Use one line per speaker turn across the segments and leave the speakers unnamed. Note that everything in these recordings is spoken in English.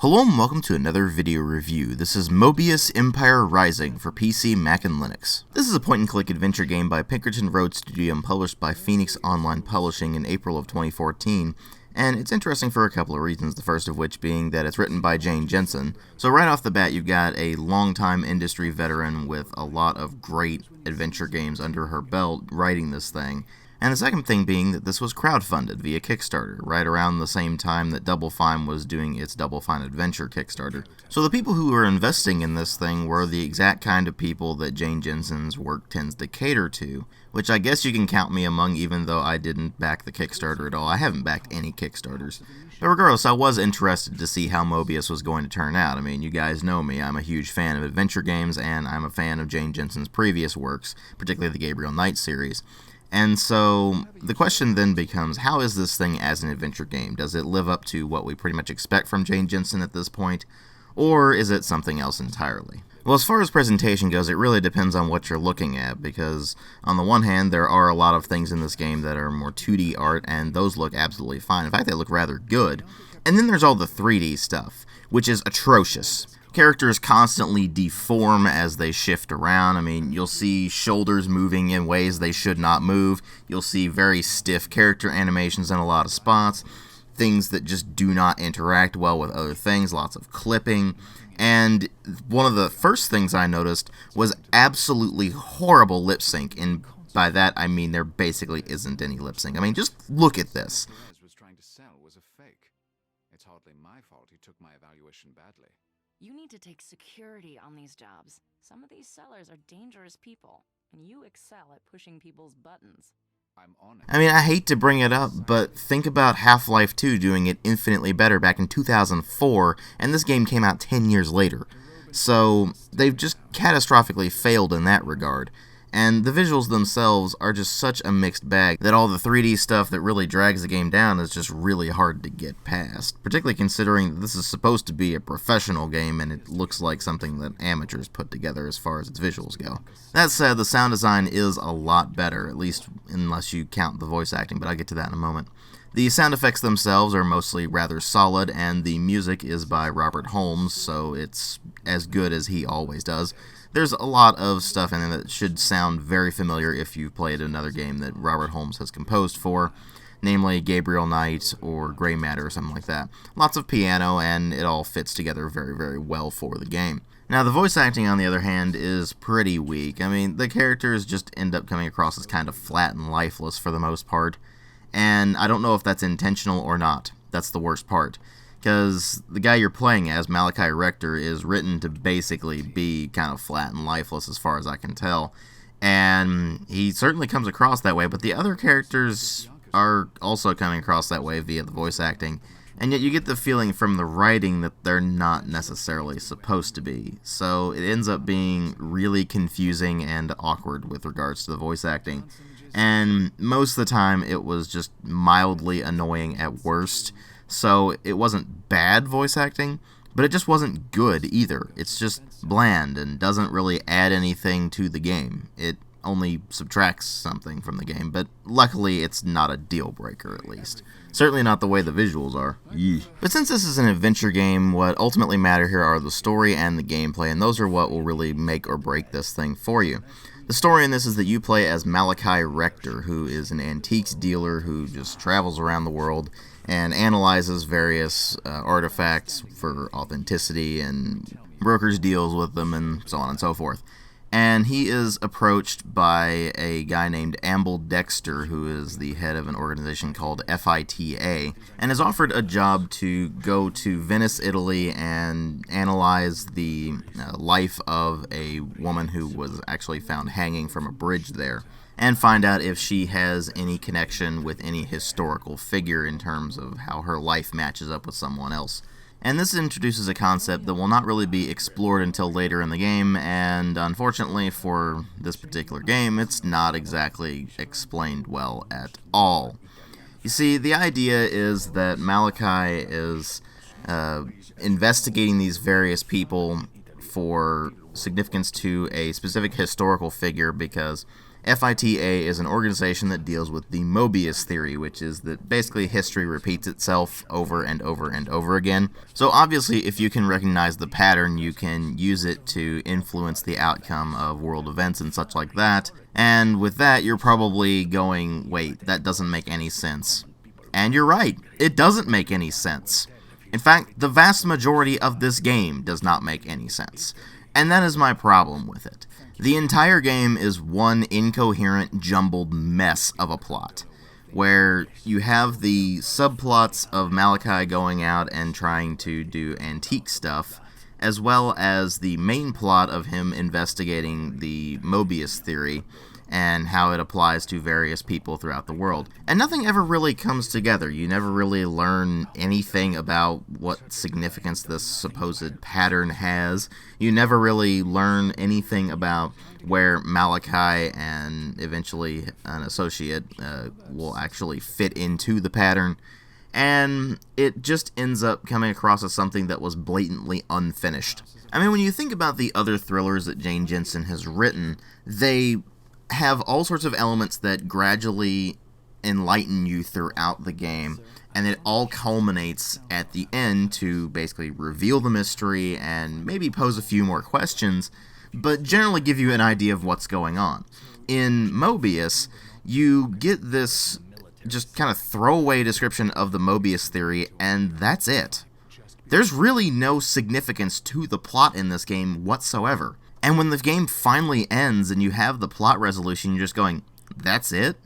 Hello and welcome to another video review. This is Moebius Empire Rising for PC, Mac, and Linux. This is a point-and-click adventure game by Pinkerton Road Studio and published by Phoenix Online Publishing in April of 2014. And it's interesting for a couple of reasons, the first of which being that it's written by Jane Jensen. So right off the bat, you've got a longtime industry veteran with a lot of great adventure games under her belt writing this thing. And the second thing being that this was crowdfunded via Kickstarter, right around the same time that Double Fine was doing its Double Fine Adventure Kickstarter. So the people who were investing in this thing were the exact kind of people that Jane Jensen's work tends to cater to, which I guess you can count me among even though I didn't back the Kickstarter at all. I haven't backed any Kickstarters. But regardless, I was interested to see how Moebius was going to turn out. I mean, you guys know me, I'm a huge fan of adventure games, and I'm a fan of Jane Jensen's previous works, particularly the Gabriel Knight series. And so the question then becomes, how is this thing as an adventure game? Does it live up to what we pretty much expect from Jane Jensen at this point, or is it something else entirely? Well, as far as presentation goes, it really depends on what you're looking at, because on the one hand, there are a lot of things in this game that are more 2D art, and those look absolutely fine. In fact, they look rather good. And then there's all the 3D stuff, which is atrocious. Characters constantly deform as they shift around. I mean, you'll see shoulders moving in ways they should not move. You'll see very stiff character animations in a lot of spots. Things that just do not interact well with other things. Lots of clipping. And one of the first things I noticed was absolutely horrible lip sync. And by that, I mean there basically isn't any lip sync. I mean, just look at this.
Was trying to sell was a fake. It's hardly my fault he took my evaluation badly.
You need to take security on these jobs. Some of these sellers are dangerous people, and you excel at pushing people's buttons.
I'm on it.
I mean, I hate to bring it up, but think about Half-Life 2 doing it infinitely better back in 2004, and this game came out 10 years later. So, they've just catastrophically failed in that regard. And the visuals themselves are just such a mixed bag that all the 3D stuff that really drags the game down is just really hard to get past. Particularly considering that this is supposed to be a professional game and it looks like something that amateurs put together as far as its visuals go. That said, the sound design is a lot better, at least unless you count the voice acting, but I'll get to that in a moment. The sound effects themselves are mostly rather solid, and the music is by Robert Holmes, so it's as good as he always does. There's a lot of stuff in there that should sound very familiar if you've played another game that Robert Holmes has composed for, namely Gabriel Knight or Grey Matter or something like that. Lots of piano, and it all fits together very, very well for the game. Now, the voice acting, on the other hand, is pretty weak. I mean, the characters just end up coming across as kind of flat and lifeless for the most part, and I don't know if that's intentional or not. That's the worst part. Because the guy you're playing as, Malachi Rector, is written to basically be kind of flat and lifeless as far as I can tell. And he certainly comes across that way, but the other characters are also coming across that way via the voice acting. And yet you get the feeling from the writing that they're not necessarily supposed to be. So it ends up being really confusing and awkward with regards to the voice acting. And most of the time it was just mildly annoying at worst. So it wasn't bad voice acting, but it just wasn't good either. It's just bland and doesn't really add anything to the game. It only subtracts something from the game, but luckily it's not a deal breaker at least. Certainly not the way the visuals are. Yee. But since this is an adventure game, what ultimately matter here are the story and the gameplay, and those are what will really make or break this thing for you. The story in this is that you play as Malachi Rector, who is an antiques dealer who just travels around the world and analyzes various artifacts for authenticity and brokers deals with them and so on and so forth. And he is approached by a guy named Amble Dexter, who is the head of an organization called FITA, and is offered a job to go to Venice, Italy, and analyze the life of a woman who was actually found hanging from a bridge there, and find out if she has any connection with any historical figure in terms of how her life matches up with someone else. And this introduces a concept that will not really be explored until later in the game, and unfortunately for this particular game, it's not exactly explained well at all. You see, the idea is that Malachi is investigating these various people for significance to a specific historical figure because FITA is an organization that deals with the Moebius theory, which is that basically history repeats itself over and over and over again. So obviously, if you can recognize the pattern, you can use it to influence the outcome of world events and such like that. And with that, you're probably going, wait, that doesn't make any sense. And you're right, it doesn't make any sense. In fact, the vast majority of this game does not make any sense. And that is my problem with it. The entire game is one incoherent, jumbled mess of a plot, where you have the subplots of Malachi going out and trying to do antique stuff, as well as the main plot of him investigating the Moebius theory and how it applies to various people throughout the world. And nothing ever really comes together. You never really learn anything about what significance this supposed pattern has. You never really learn anything about where Malachi and eventually an associate will actually fit into the pattern. And it just ends up coming across as something that was blatantly unfinished. I mean, when you think about the other thrillers that Jane Jensen has written, they have all sorts of elements that gradually enlighten you throughout the game, and it all culminates at the end to basically reveal the mystery and maybe pose a few more questions, but generally give you an idea of what's going on. In Moebius, you get this just kind of throwaway description of the Moebius theory, and that's it. There's really no significance to the plot in this game whatsoever. And when the game finally ends and you have the plot resolution, you're just going, that's it?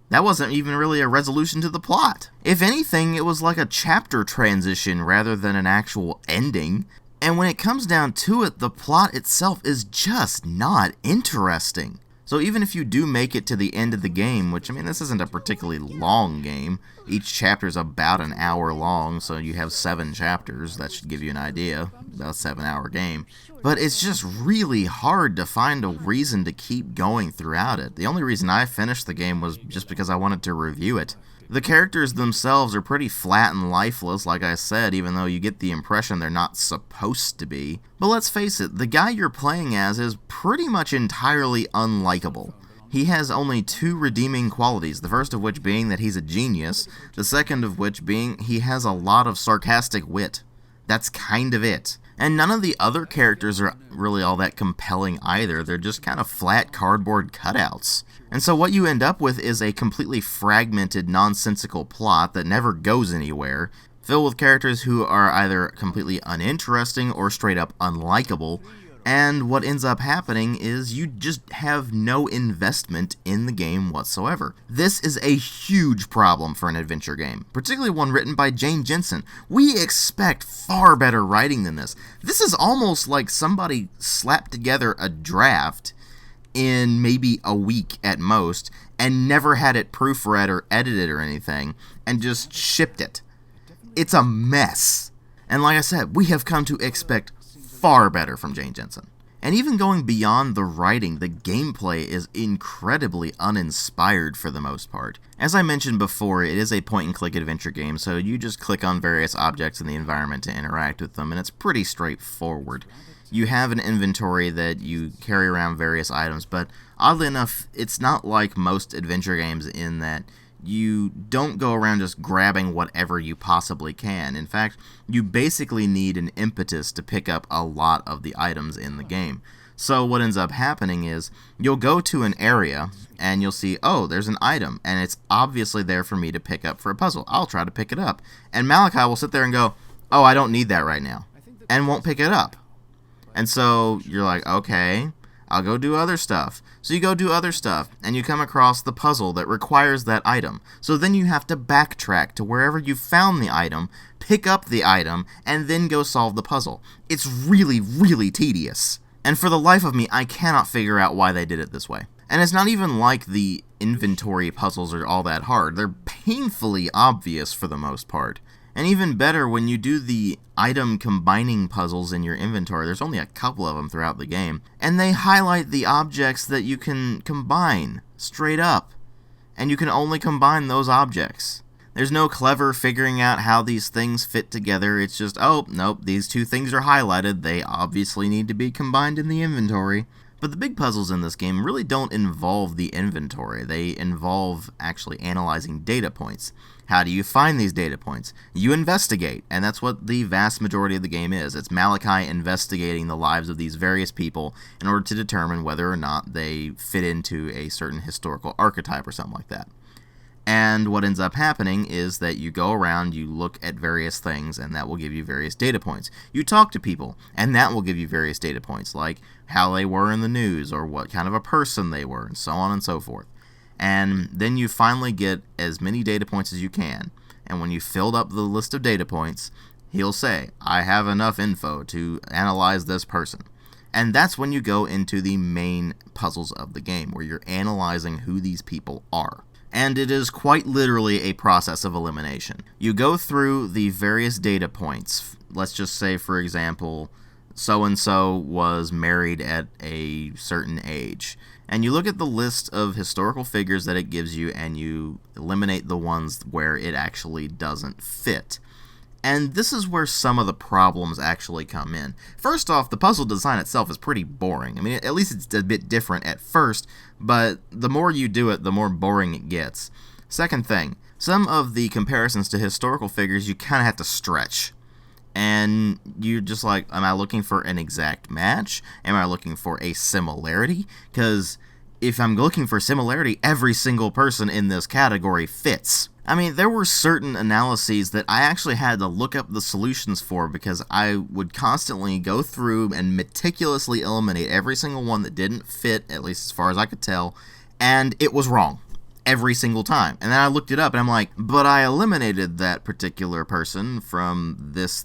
That wasn't even really a resolution to the plot. If anything, it was like a chapter transition rather than an actual ending. And when it comes down to it, the plot itself is just not interesting. So even if you do make it to the end of the game, which, I mean, this isn't a particularly long game. Each chapter is about an hour long, so you have 7 chapters. That should give you an idea. About a 7-hour game. But it's just really hard to find a reason to keep going throughout it. The only reason I finished the game was just because I wanted to review it. The characters themselves are pretty flat and lifeless, like I said, even though you get the impression they're not supposed to be. But let's face it, the guy you're playing as is pretty much entirely unlikable. He has only 2 redeeming qualities, the first of which being that he's a genius, the second of which being he has a lot of sarcastic wit. That's kind of it. And none of the other characters are really all that compelling either. They're just kind of flat cardboard cutouts. And so what you end up with is a completely fragmented, nonsensical plot that never goes anywhere, filled with characters who are either completely uninteresting or straight up unlikable. And what ends up happening is you just have no investment in the game whatsoever. This is a huge problem for an adventure game, particularly one written by Jane Jensen. We expect far better writing than this. This is almost like somebody slapped together a draft in maybe a week at most and never had it proofread or edited or anything and just shipped it. It's a mess. And like I said, we have come to expect far better from Jane Jensen. And even going beyond the writing, the gameplay is incredibly uninspired for the most part. As I mentioned before, it is a point-and-click adventure game, so you just click on various objects in the environment to interact with them, and it's pretty straightforward. You have an inventory that you carry around various items, but oddly enough, it's not like most adventure games in that you don't go around just grabbing whatever you possibly can. In fact, you basically need an impetus to pick up a lot of the items in the game. So what ends up happening is you'll go to an area and you'll see, oh, there's an item, and it's obviously there for me to pick up for a puzzle. I'll try to pick it up. And Malachi will sit there and go, oh, I don't need that right now, and won't pick it up. And so you're like, okay, I'll go do other stuff. So you go do other stuff, and you come across the puzzle that requires that item. So then you have to backtrack to wherever you found the item, pick up the item, and then go solve the puzzle. It's really, really tedious. And for the life of me, I cannot figure out why they did it this way. And it's not even like the inventory puzzles are all that hard. They're painfully obvious for the most part. And even better, when you do the item combining puzzles in your inventory, there's only a couple of them throughout the game, and they highlight the objects that you can combine, straight up. And you can only combine those objects. There's no clever figuring out how these things fit together. It's just, oh, nope, these 2 things are highlighted. They obviously need to be combined in the inventory. But the big puzzles in this game really don't involve the inventory. They involve actually analyzing data points. How do you find these data points? You investigate, and that's what the vast majority of the game is. It's Malachi investigating the lives of these various people in order to determine whether or not they fit into a certain historical archetype or something like that. And what ends up happening is that you go around, you look at various things, and that will give you various data points. You talk to people, and that will give you various data points, like how they were in the news, or what kind of a person they were, and so on and so forth. And then you finally get as many data points as you can. And when you filled up the list of data points, he'll say, I have enough info to analyze this person. And that's when you go into the main puzzles of the game, where you're analyzing who these people are. And it is quite literally a process of elimination. You go through the various data points. Let's just say, for example, so-and-so was married at a certain age. And you look at the list of historical figures that it gives you, and you eliminate the ones where it actually doesn't fit. And this is where some of the problems actually come in. First off, the puzzle design itself is pretty boring. I mean, at least it's a bit different at first, but the more you do it, the more boring it gets. Second thing, some of the comparisons to historical figures you kind of have to stretch. And you're just like, am I looking for an exact match? Am I looking for a similarity? Because if I'm looking for similarity, every single person in this category fits. I mean, there were certain analyses that I actually had to look up the solutions for, because I would constantly go through and meticulously eliminate every single one that didn't fit, at least as far as I could tell, and it was wrong. Every single time. And then I looked it up, and I'm like, but I eliminated that particular person from this,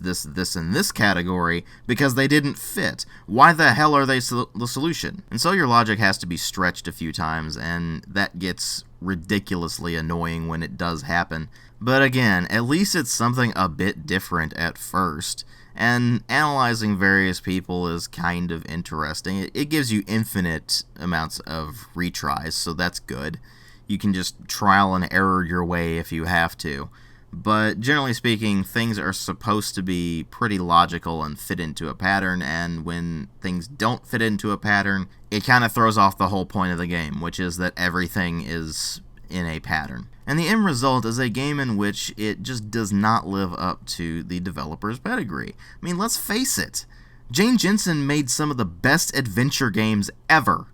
and this category because they didn't fit. Why the hell are they the solution? And so your logic has to be stretched a few times, and that gets ridiculously annoying when it does happen. But again, at least it's something a bit different at first. And analyzing various people is kind of interesting. It gives you infinite amounts of retries, so that's good. You can just trial and error your way if you have to. But generally speaking, things are supposed to be pretty logical and fit into a pattern, and when things don't fit into a pattern, it kind of throws off the whole point of the game, which is that everything is in a pattern. And the end result is a game in which it just does not live up to the developer's pedigree. I mean, let's face it. Jane Jensen made some of the best adventure games ever.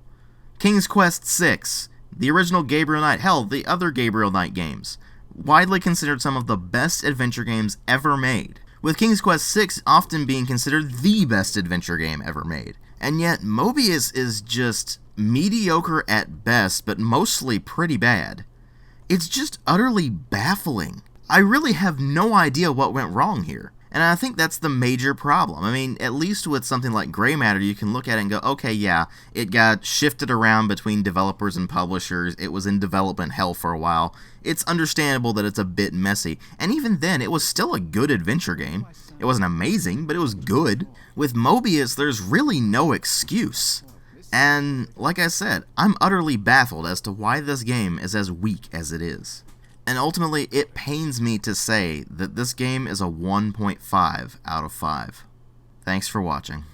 King's Quest VI, the original Gabriel Knight, hell, the other Gabriel Knight games, widely considered some of the best adventure games ever made, with King's Quest VI often being considered the best adventure game ever made. And yet, Moebius is just mediocre at best, but mostly pretty bad. It's just utterly baffling. I really have no idea what went wrong here. And I think that's the major problem. I mean, at least with something like Gray Matter, you can look at it and go, okay, yeah, it got shifted around between developers and publishers. It was in development hell for a while. It's understandable that it's a bit messy. And even then, it was still a good adventure game. It wasn't amazing, but it was good. With Moebius, there's really no excuse. And like I said, I'm utterly baffled as to why this game is as weak as it is. And ultimately, it pains me to say that this game is a 1.5 out of 5. Thanks for watching.